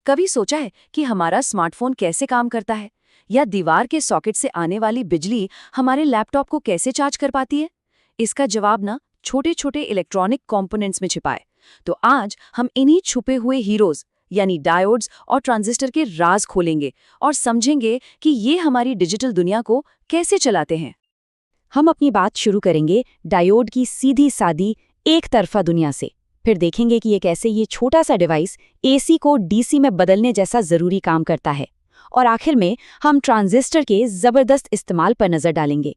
कभी सोचा है कि हमारा स्मार्टफोन कैसे काम करता है, या दीवार के सॉकेट से आने वाली बिजली हमारे लैपटॉप को कैसे चार्ज कर पाती है? इसका जवाब ना छोटे छोटे इलेक्ट्रॉनिक कंपोनेंट्स में छिपा है। तो आज हम इन्हीं छुपे हुए हीरोज यानी डायोड्स और ट्रांजिस्टर के राज खोलेंगे और समझेंगे कि ये हमारी डिजिटल दुनिया को कैसे चलाते हैं। हम अपनी बात शुरू करेंगे डायोड की सीधी सादी एक तरफा दुनिया से। फिर देखेंगे कि कैसे ये छोटा सा डिवाइस एसी को डीसी में बदलने जैसा जरूरी काम करता है। और आखिर में हम ट्रांजिस्टर के जबरदस्त इस्तेमाल पर नजर डालेंगे।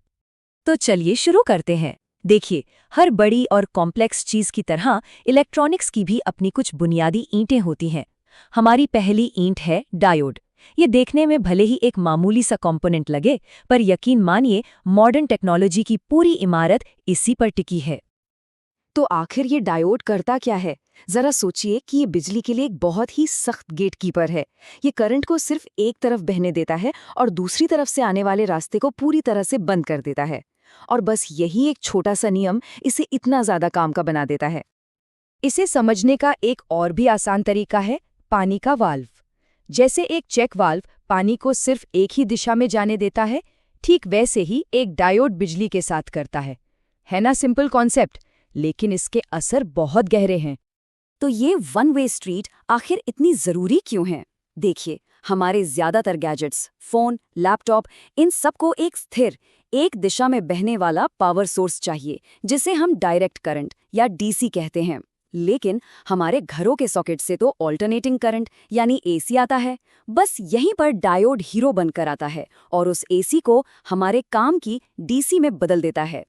तो चलिए शुरू करते हैं। देखिए, हर बड़ी और कॉम्प्लेक्स चीज की तरह इलेक्ट्रॉनिक्स की भी अपनी कुछ बुनियादी ईंटें होती हैं। हमारी पहली ईंट है डायोड। ये देखने में भले ही एक मामूली सा कंपोनेंट लगे, पर यकीन मानिए मॉडर्न टेक्नोलॉजी की पूरी इमारत इसी पर टिकी है। तो आखिर ये डायोड करता क्या है? जरा सोचिए कि ये बिजली के लिए एक बहुत ही सख्त गेटकीपर है। ये करंट को सिर्फ एक तरफ बहने देता है और दूसरी तरफ से आने वाले रास्ते को पूरी तरह से बंद कर देता है। और बस यही एक छोटा सा नियम इसे इतना ज्यादा काम का बना देता है। इसे समझने का एक और भी आसान तरीका है पानी का वाल्व। जैसे एक चेक वाल्व पानी को सिर्फ एक ही दिशा में जाने देता है, ठीक वैसे ही एक डायोड बिजली के साथ करता है ना सिंपल कॉन्सेप्ट, लेकिन इसके असर बहुत गहरे हैं। तो ये वन वे स्ट्रीट आखिर इतनी जरूरी क्यों है? देखिए, हमारे ज्यादातर गैजेट्स, फोन, लैपटॉप, इन सबको एक स्थिर, एक दिशा में बहने वाला पावर सोर्स चाहिए, जिसे हम डायरेक्ट करंट या डीसी कहते हैं। लेकिन हमारे घरों के सॉकेट से तो ऑल्टरनेटिंग करंट यानी एसी आता है। बस यहीं पर डायोड हीरो बनकर आता है और उस एसी को हमारे काम की डीसी में बदल देता है।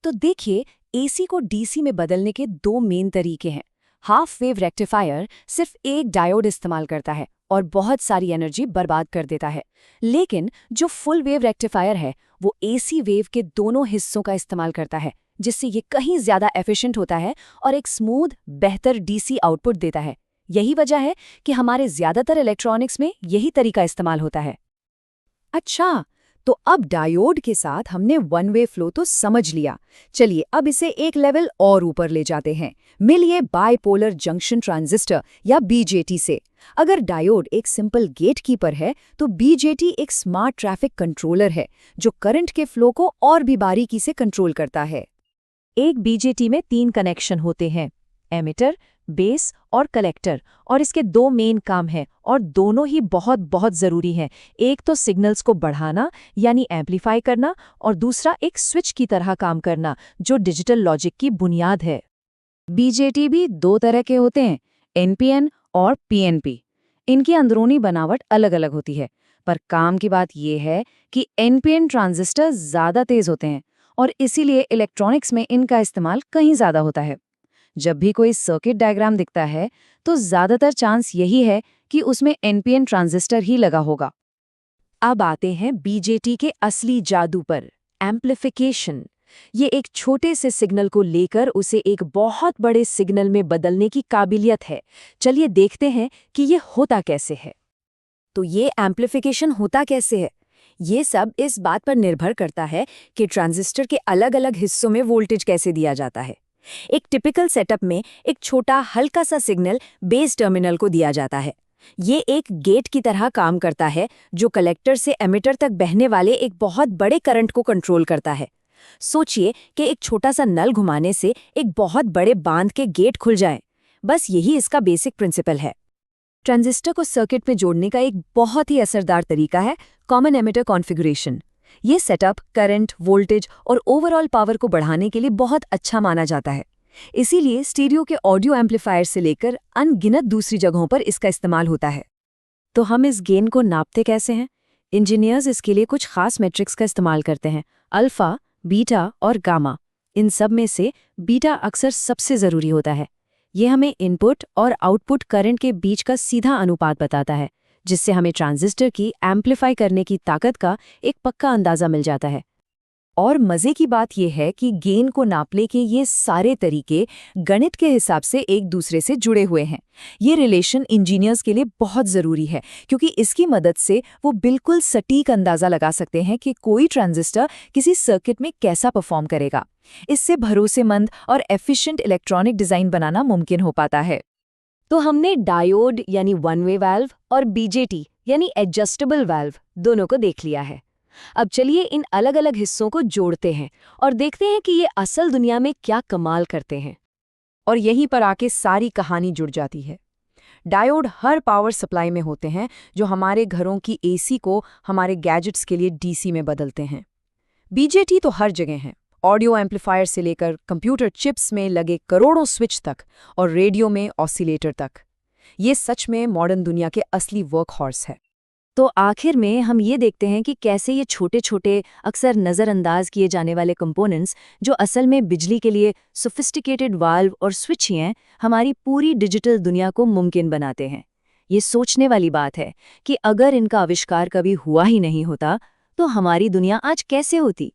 तो देखिए, एसी को डीसी में बदलने के दो मेन तरीके हैं। हाफ वेव रेक्टिफायर सिर्फ एक डायोड इस्तेमाल करता है और बहुत सारी एनर्जी बर्बाद कर देता है। लेकिन जो फुल वेव रेक्टिफायर है वो एसी वेव के दोनों हिस्सों का इस्तेमाल करता है, जिससे ये कहीं ज्यादा एफिशिएंट होता है और एक स्मूथ, बेहतर डीसी आउटपुट देता है। यही वजह है कि हमारे ज्यादातर इलेक्ट्रॉनिक्स में यही तरीका इस्तेमाल होता है। अच्छा, तो अब डायोड के साथ हमने वन वे फ्लो तो समझ लिया। चलिए अब इसे एक लेवल और ऊपर ले जाते हैं। मिलिए बाइपोलर जंक्शन ट्रांजिस्टर या बीजेटी से। अगर डायोड एक सिंपल गेटकीपर है, तो बीजेटी एक स्मार्ट ट्रैफिक कंट्रोलर है जो करंट के फ्लो को और भी बारीकी से कंट्रोल करता है। एक बीजेटी में 3 कनेक्शन होते हैं, एमिटर, बेस और कलेक्टर, और इसके 2 मेन काम हैं और दोनों ही बहुत बहुत ज़रूरी हैं। एक तो सिग्नल्स को बढ़ाना यानी एम्पलीफाई करना, और दूसरा एक स्विच की तरह काम करना जो डिजिटल लॉजिक की बुनियाद है। बीजेटी भी 2 तरह के होते हैं, एनपीएन और पीएनपी। इनकी अंदरूनी बनावट अलग अलग होती है, पर काम की बात यह है कि एनपीएन ट्रांजिस्टर ज़्यादा तेज़ होते हैं और इसीलिए इलेक्ट्रॉनिक्स में इनका इस्तेमाल कहीं ज़्यादा होता है। जब भी कोई सर्किट डायग्राम दिखता है तो ज्यादातर चांस यही है कि उसमें एनपीएन ट्रांजिस्टर ही लगा होगा। अब आते हैं बीजेटी के असली जादू पर, एम्प्लीफिकेशन। ये एक छोटे से सिग्नल को लेकर उसे एक बहुत बड़े सिग्नल में बदलने की काबिलियत है। चलिए देखते हैं कि ये होता कैसे है। तो ये एम्प्लीफिकेशन होता कैसे है? ये सब इस बात पर निर्भर करता है कि ट्रांजिस्टर के अलग अलग हिस्सों में वोल्टेज कैसे दिया जाता है। एक टिपिकल सेटअप में एक छोटा हल्का सा सिग्नल बेस टर्मिनल को दिया जाता है। ये एक गेट की तरह काम करता है जो कलेक्टर से एमिटर तक बहने वाले एक बहुत बड़े करंट को कंट्रोल करता है। सोचिए कि एक छोटा सा नल घुमाने से एक बहुत बड़े बांध के गेट खुल जाए। बस यही इसका बेसिक प्रिंसिपल है। ट्रांजिस्टर को सर्किट में जोड़ने का एक बहुत ही असरदार तरीका है कॉमन एमिटर कॉन्फ़िगरेशन। ये सेटअप करंट, वोल्टेज और ओवरऑल पावर को बढ़ाने के लिए बहुत अच्छा माना जाता है। इसीलिए स्टीरियो के ऑडियो एम्पलीफायर से लेकर अनगिनत दूसरी जगहों पर इसका इस्तेमाल होता है। तो हम इस गेन को नापते कैसे हैं? इंजीनियर्स इसके लिए कुछ खास मैट्रिक्स का इस्तेमाल करते हैं, अल्फा, बीटा और गामा। इन सब में से बीटा अक्सर सबसे ज़रूरी होता है। ये हमें इनपुट और आउटपुट करंट के बीच का सीधा अनुपात बताता है, जिससे हमें ट्रांजिस्टर की एम्पलीफाई करने की ताकत का एक पक्का अंदाज़ा मिल जाता है। और मज़े की बात यह है कि गेन को नापने के ये सारे तरीके गणित के हिसाब से एक दूसरे से जुड़े हुए हैं। ये रिलेशन इंजीनियर्स के लिए बहुत ज़रूरी है, क्योंकि इसकी मदद से वो बिल्कुल सटीक अंदाज़ा लगा सकते हैं कि कोई ट्रांजिस्टर किसी सर्किट में कैसा परफॉर्म करेगा। इससे भरोसेमंद और एफिशिएंट इलेक्ट्रॉनिक डिज़ाइन बनाना मुमकिन हो पाता है। तो हमने डायोड यानी वन वे वाल्व और बीजेटी यानी एडजस्टेबल वाल्व दोनों को देख लिया है। अब चलिए इन अलग-अलग हिस्सों को जोड़ते हैं और देखते हैं कि ये असल दुनिया में क्या कमाल करते हैं। और यहीं पर आके सारी कहानी जुड़ जाती है। डायोड हर पावर सप्लाई में होते हैं जो हमारे घरों की एसी को हमारे गैजेट्स के लिए डीसी में बदलते हैं। बीजेटी तो हर जगह हैं, ऑडियो एम्पलीफायर से लेकर कंप्यूटर चिप्स में लगे करोड़ों स्विच तक और रेडियो में ऑसिलेटर तक। ये सच में मॉडर्न दुनिया के असली वर्क हॉर्स है। तो आखिर में हम ये देखते हैं कि कैसे ये छोटे-छोटे, अक्सर नज़रअंदाज किए जाने वाले कंपोनेंट्स, जो असल में बिजली के लिए सोफिस्टिकेटेड वाल्व और स्विच ही हैं, हमारी पूरी डिजिटल दुनिया को मुमकिन बनाते हैं। ये सोचने वाली बात है कि अगर इनका आविष्कार कभी हुआ ही नहीं होता, तो हमारी दुनिया आज कैसे होती?